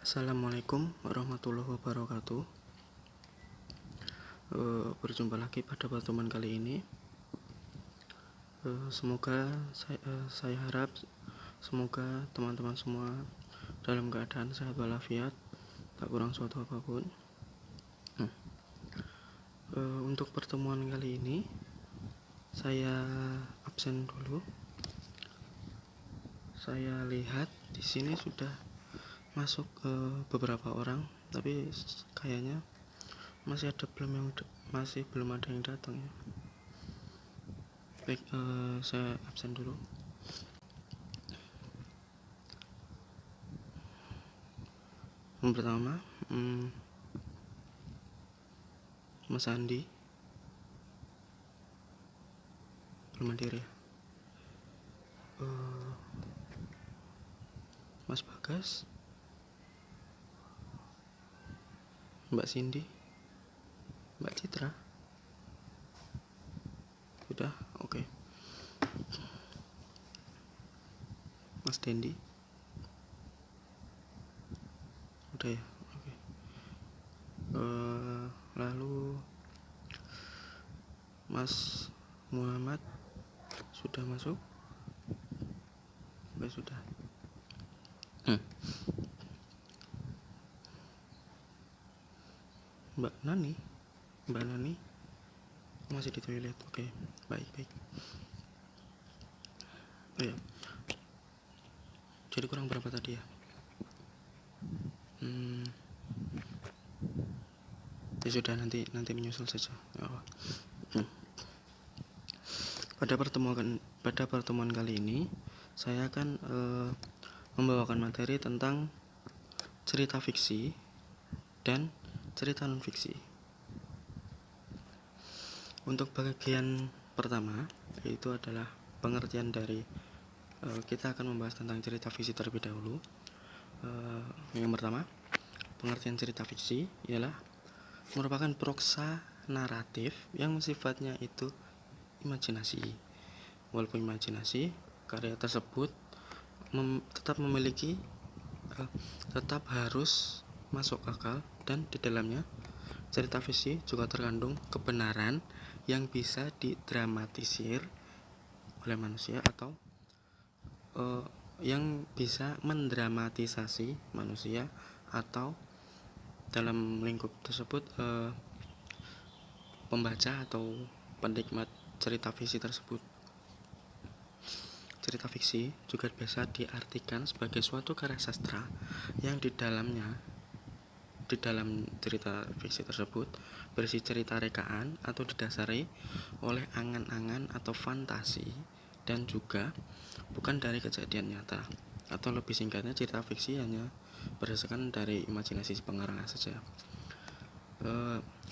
Assalamualaikum warahmatullahi wabarakatuh. Berjumpa lagi pada pertemuan kali ini. Semoga saya harap semoga teman-teman semua dalam keadaan sehat walafiat, tak kurang suatu apapun. Untuk pertemuan kali ini saya absen dulu. Saya lihat di sini sudah masuk beberapa orang, tapi kayaknya masih belum ada yang datang ya. Baik, saya absen dulu. Yang pertama, Mas Andi belum hadir ya. Mas Bagas, Mbak Cindy, Mbak Citra, sudah oke. Mas Dendi, udah ya, oke. Lalu Mas Muhammad sudah masuk? Oke, sudah. Mbak Nani masih di toilet. Oke, baik. Oh ya, jadi kurang berapa tadi ya? Ya sudah, nanti menyusul saja. Pada pertemuan kali ini saya akan membawakan materi tentang cerita fiksi dan cerita non-fiksi. Untuk bagian pertama, yaitu adalah pengertian dari kita akan membahas tentang cerita fiksi terlebih dahulu. Yang pertama, pengertian cerita fiksi ialah merupakan proksa naratif yang sifatnya itu imajinasi. Walaupun imajinasi, karya tersebut tetap harus masuk akal, dan di dalamnya cerita fiksi juga terkandung kebenaran yang bisa didramatisir oleh manusia atau yang bisa mendramatisasi manusia atau dalam lingkup tersebut pembaca atau penikmat cerita fiksi tersebut. Cerita fiksi juga biasa diartikan sebagai suatu karya sastra yang di dalam cerita fiksi tersebut berisi cerita rekaan atau didasari oleh angan-angan atau fantasi, dan juga bukan dari kejadian nyata, atau lebih singkatnya cerita fiksi hanya berdasarkan dari imajinasi pengarang saja.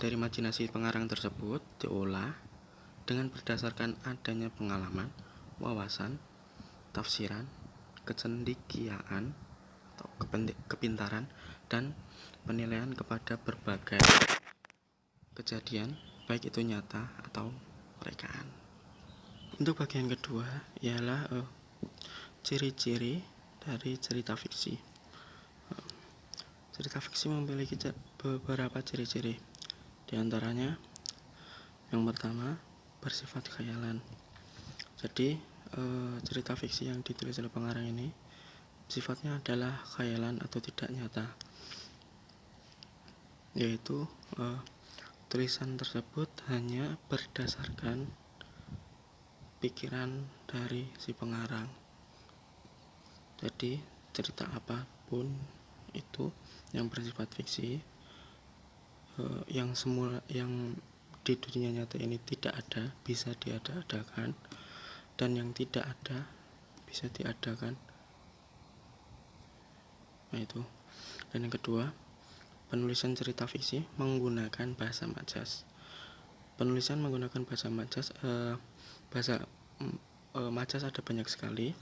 Dari imajinasi pengarang tersebut diolah dengan berdasarkan adanya pengalaman, wawasan, tafsiran, kecendikiaan atau kepintaran, dan penilaian kepada berbagai kejadian, baik itu nyata atau rekaan. Untuk bagian kedua ialah ciri-ciri dari cerita fiksi. Cerita fiksi memiliki beberapa ciri-ciri. Di antaranya, yang pertama, bersifat khayalan. Jadi cerita fiksi yang ditulis oleh pengarang ini sifatnya adalah khayalan atau tidak nyata, yaitu tulisan tersebut hanya berdasarkan pikiran dari si pengarang. Jadi cerita apapun itu yang bersifat fiksi, yang di dunia nyata ini tidak ada, bisa diada-adakan, dan yang tidak ada bisa diadakan. Nah itu. Dan yang kedua, penulisan cerita fiksi menggunakan bahasa majas. Penulisan menggunakan bahasa majas, majas ada banyak sekali,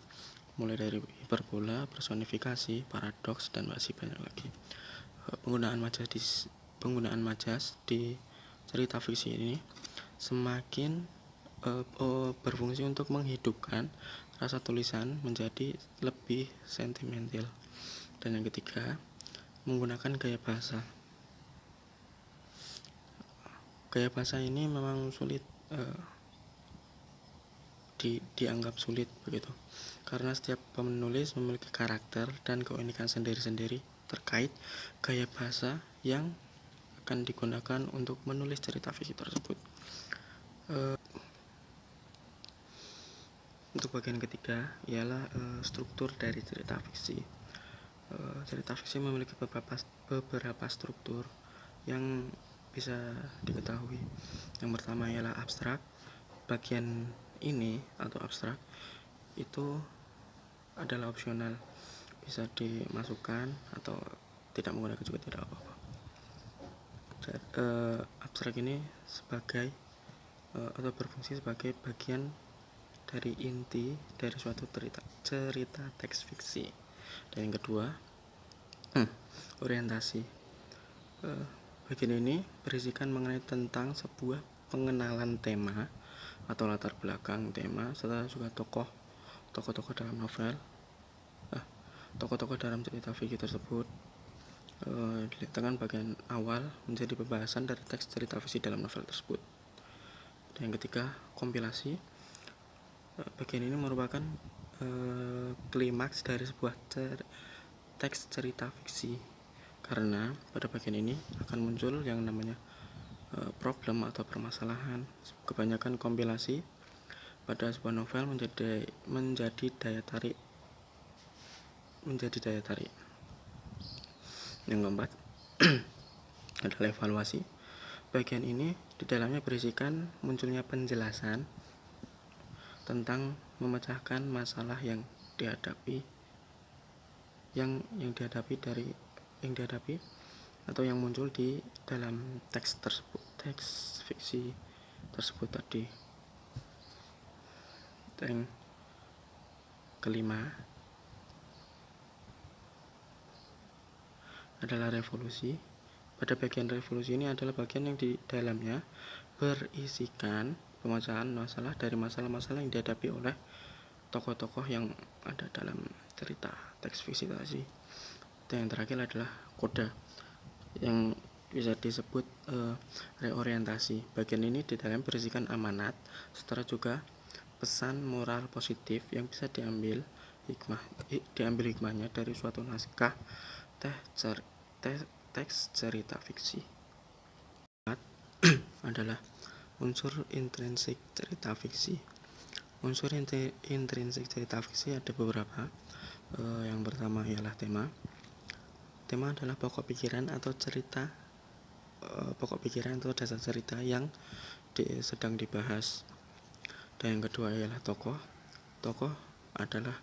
mulai dari hiperbola, personifikasi, paradoks, dan masih banyak lagi. Penggunaan majas di cerita fiksi ini semakin berfungsi untuk menghidupkan rasa tulisan menjadi lebih sentimental. Dan yang ketiga, menggunakan gaya bahasa. Gaya bahasa ini memang sulit, dianggap sulit begitu, karena setiap penulis memiliki karakter dan keunikan sendiri-sendiri terkait gaya bahasa yang akan digunakan untuk menulis cerita fiksi tersebut. Untuk bagian ketiga ialah struktur dari cerita fiksi. Cerita fiksi memiliki beberapa struktur yang bisa diketahui. Yang pertama ialah abstrak. Bagian ini atau abstrak itu adalah opsional, bisa dimasukkan atau tidak menggunakan juga tidak apa-apa. Abstrak ini sebagai atau berfungsi sebagai bagian dari inti dari suatu cerita teks fiksi. Dan yang kedua, orientasi. Bagian ini berisikan mengenai tentang sebuah pengenalan tema atau latar belakang tema, serta juga tokoh-tokoh dalam novel, tokoh-tokoh dalam cerita fiksi tersebut. Diletakkan bagian awal menjadi pembahasan dari teks cerita fiksi dalam novel tersebut. Dan yang ketiga, kompilasi. Bagian ini merupakan klimaks dari sebuah teks cerita fiksi, karena pada bagian ini akan muncul yang namanya problem atau permasalahan. Kebanyakan kompilasi pada sebuah novel menjadi daya tarik. Yang keempat adalah evaluasi. Bagian ini di dalamnya berisikan munculnya penjelasan tentang memecahkan masalah yang dihadapi atau yang muncul di dalam teks fiksi tersebut tadi. Yang kelima adalah revolusi. Pada bagian revolusi ini adalah bagian yang di dalamnya berisikan pemecahan masalah dari masalah-masalah yang dihadapi oleh tokoh-tokoh yang ada dalam cerita teks fiksi tadi. Dan yang terakhir adalah koda, yang bisa disebut reorientasi. Bagian ini di dalam berisikan amanat, serta juga pesan moral positif yang bisa diambil hikmahnya dari suatu naskah teks cerita fiksi. Adalah unsur intrinsik cerita fiksi. Unsur intrinsik cerita fiksi ada beberapa. Yang pertama ialah tema. Tema adalah pokok pikiran atau dasar cerita yang sedang dibahas. Dan yang kedua ialah tokoh. Tokoh adalah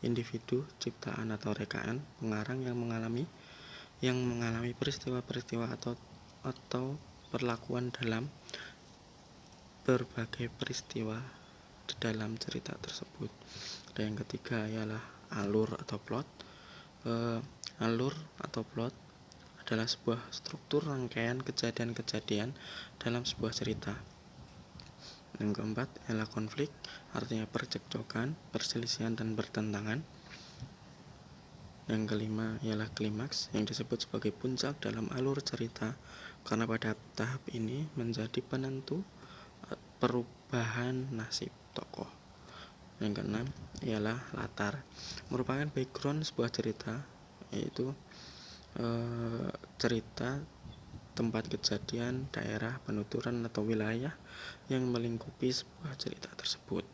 individu, ciptaan atau rekaan pengarang yang mengalami peristiwa-peristiwa atau perlakuan dalam berbagai peristiwa di dalam cerita tersebut. Dan yang ketiga ialah alur atau plot. Alur atau plot adalah sebuah struktur rangkaian kejadian-kejadian dalam sebuah cerita. Yang keempat ialah konflik, artinya percekcokan, perselisihan dan bertentangan. Yang kelima ialah klimaks, yang disebut sebagai puncak dalam alur cerita, karena pada tahap ini menjadi penentu perubahan nasib tokoh. Yang keenam ialah latar, merupakan background sebuah cerita, yaitu cerita, tempat kejadian, daerah, penuturan atau wilayah yang melingkupi sebuah cerita tersebut.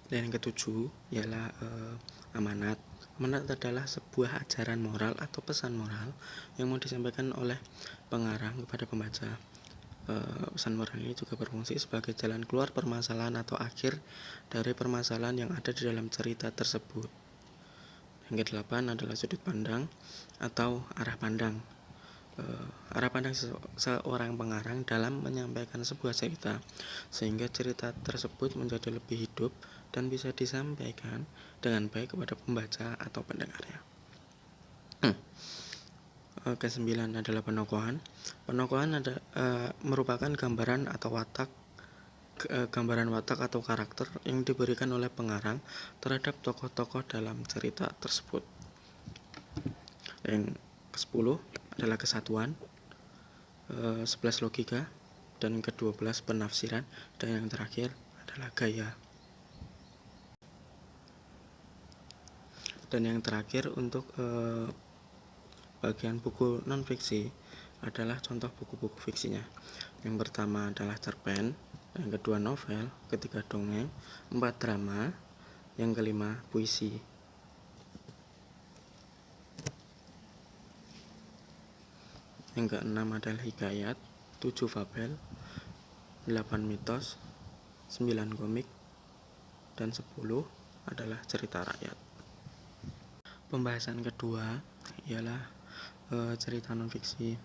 Dan yang ketujuh ialah amanat. Amanat adalah sebuah ajaran moral atau pesan moral yang mau disampaikan oleh pengarang kepada pembaca. Pesan moral ini juga berfungsi sebagai jalan keluar permasalahan atau akhir dari permasalahan yang ada di dalam cerita tersebut. Yang kedelapan adalah sudut pandang atau arah pandang. Arah pandang seorang pengarang dalam menyampaikan sebuah cerita, sehingga cerita tersebut menjadi lebih hidup dan bisa disampaikan dengan baik kepada pembaca atau pendengarnya. Kesembilan adalah penokohan. Penokohan merupakan gambaran atau watak gambaran watak atau karakter yang diberikan oleh pengarang terhadap tokoh-tokoh dalam cerita tersebut. Yang ke-10 adalah kesatuan, 11 logika, dan ke-12 penafsiran, dan yang terakhir adalah gaya. Dan yang terakhir untuk bagian buku non-fiksi adalah contoh buku-buku fiksinya. Yang pertama adalah cerpen, yang kedua novel, ketiga dongeng, 4 drama, yang kelima puisi. Yang keenam adalah hikayat, 7 fabel, 8 mitos, 9 komik, dan 10 adalah cerita rakyat. Pembahasan kedua ialah cerita non-fiksi.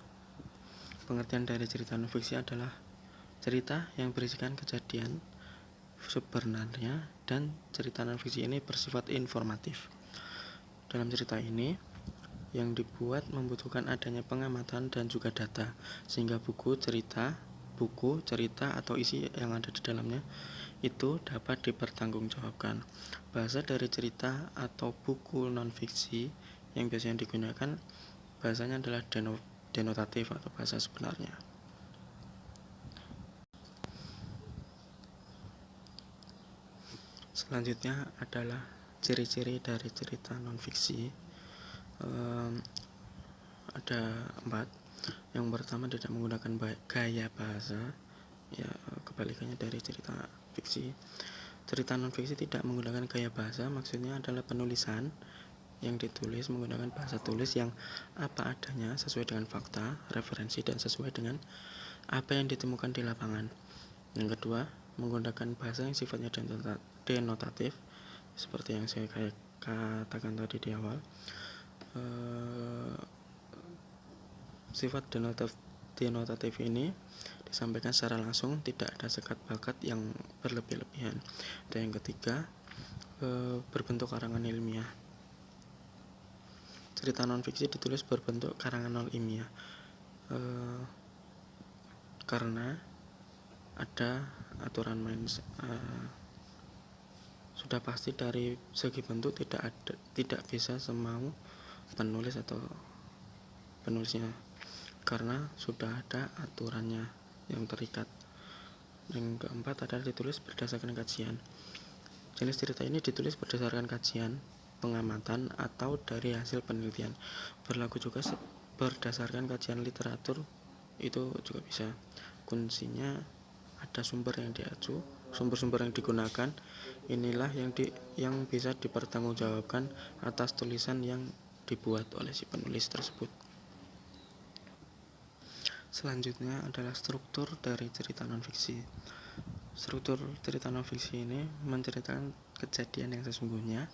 Pengertian dari cerita non-fiksi adalah cerita yang berisikan kejadian sebenarnya, dan cerita non-fiksi ini bersifat informatif. Dalam cerita ini, yang dibuat membutuhkan adanya pengamatan dan juga data, sehingga buku cerita atau isi yang ada di dalamnya itu dapat dipertanggungjawabkan. Bahasa dari cerita atau buku non-fiksi yang biasanya digunakan bahasanya adalah denotatif atau bahasa sebenarnya. Selanjutnya adalah ciri-ciri dari cerita non-fiksi. Ada 4. Yang pertama, tidak menggunakan gaya bahasa, ya kebalikannya dari cerita fiksi. Cerita non-fiksi tidak menggunakan gaya bahasa, maksudnya adalah penulisan yang ditulis menggunakan bahasa tulis yang apa adanya, sesuai dengan fakta, referensi, dan sesuai dengan apa yang ditemukan di lapangan. Yang kedua, menggunakan bahasa yang sifatnya denotatif, seperti yang saya katakan tadi di awal. Sifat denotatif ini disampaikan secara langsung, tidak ada sekat bakat yang berlebih-lebihan. Dan yang ketiga, berbentuk karangan ilmiah. Cerita non-fiksi ditulis berbentuk karangan non-ilmiah karena ada aturan main. Sudah pasti dari segi bentuk tidak bisa semau penulis atau penulisnya, karena sudah ada aturannya yang terikat. Yang keempat adalah ditulis berdasarkan kajian. Jenis cerita ini ditulis berdasarkan kajian, pengamatan, atau dari hasil penelitian. Berlaku juga berdasarkan kajian literatur, itu juga bisa. Kuncinya ada sumber yang diacu, sumber-sumber yang digunakan, inilah yang bisa dipertanggungjawabkan atas tulisan yang dibuat oleh si penulis tersebut. Selanjutnya adalah struktur dari cerita non-fiksi. Struktur cerita non-fiksi ini menceritakan kejadian yang sesungguhnya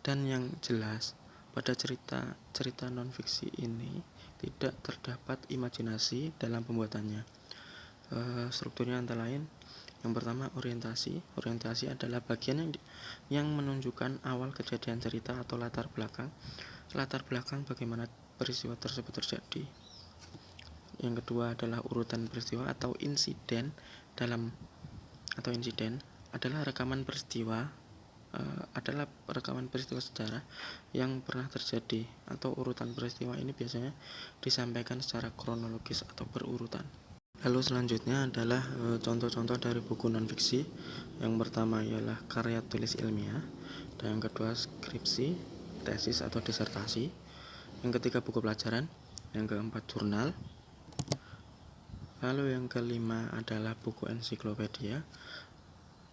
dan yang jelas. Pada cerita non-fiksi ini tidak terdapat imajinasi dalam pembuatannya. Strukturnya antara lain, yang pertama orientasi. Orientasi adalah bagian yang menunjukkan awal kejadian cerita atau latar belakang bagaimana peristiwa tersebut terjadi. Yang kedua adalah urutan peristiwa atau insiden. Insiden adalah rekaman peristiwa sejarah yang pernah terjadi, atau urutan peristiwa ini biasanya disampaikan secara kronologis atau berurutan. Lalu selanjutnya adalah contoh-contoh dari buku non-fiksi. Yang pertama ialah karya tulis ilmiah, dan yang kedua skripsi, tesis atau disertasi. Yang ketiga buku pelajaran, yang keempat jurnal. Lalu yang kelima adalah buku ensiklopedia,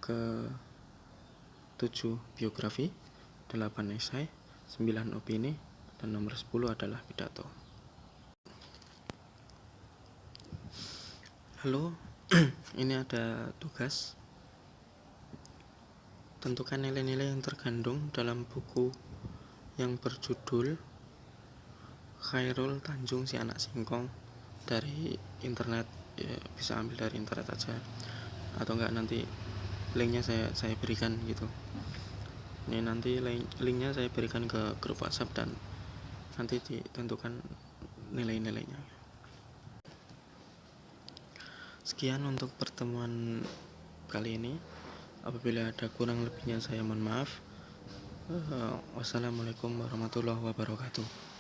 ke-7 biografi, 8 esai, 9 opini, dan nomor 10 adalah pidato. Lalu ini ada tugas. Tentukan nilai-nilai yang terkandung dalam buku yang berjudul Khairul Tanjung Si Anak Singkong, dari internet, ya, bisa ambil dari internet aja, atau enggak nanti linknya saya berikan gitu. Ini nanti linknya saya berikan ke grup WhatsApp, dan nanti ditentukan nilai-nilainya. Sekian untuk pertemuan kali ini. Apabila ada kurang lebihnya saya mohon maaf. Wassalamualaikum warahmatullahi wabarakatuh.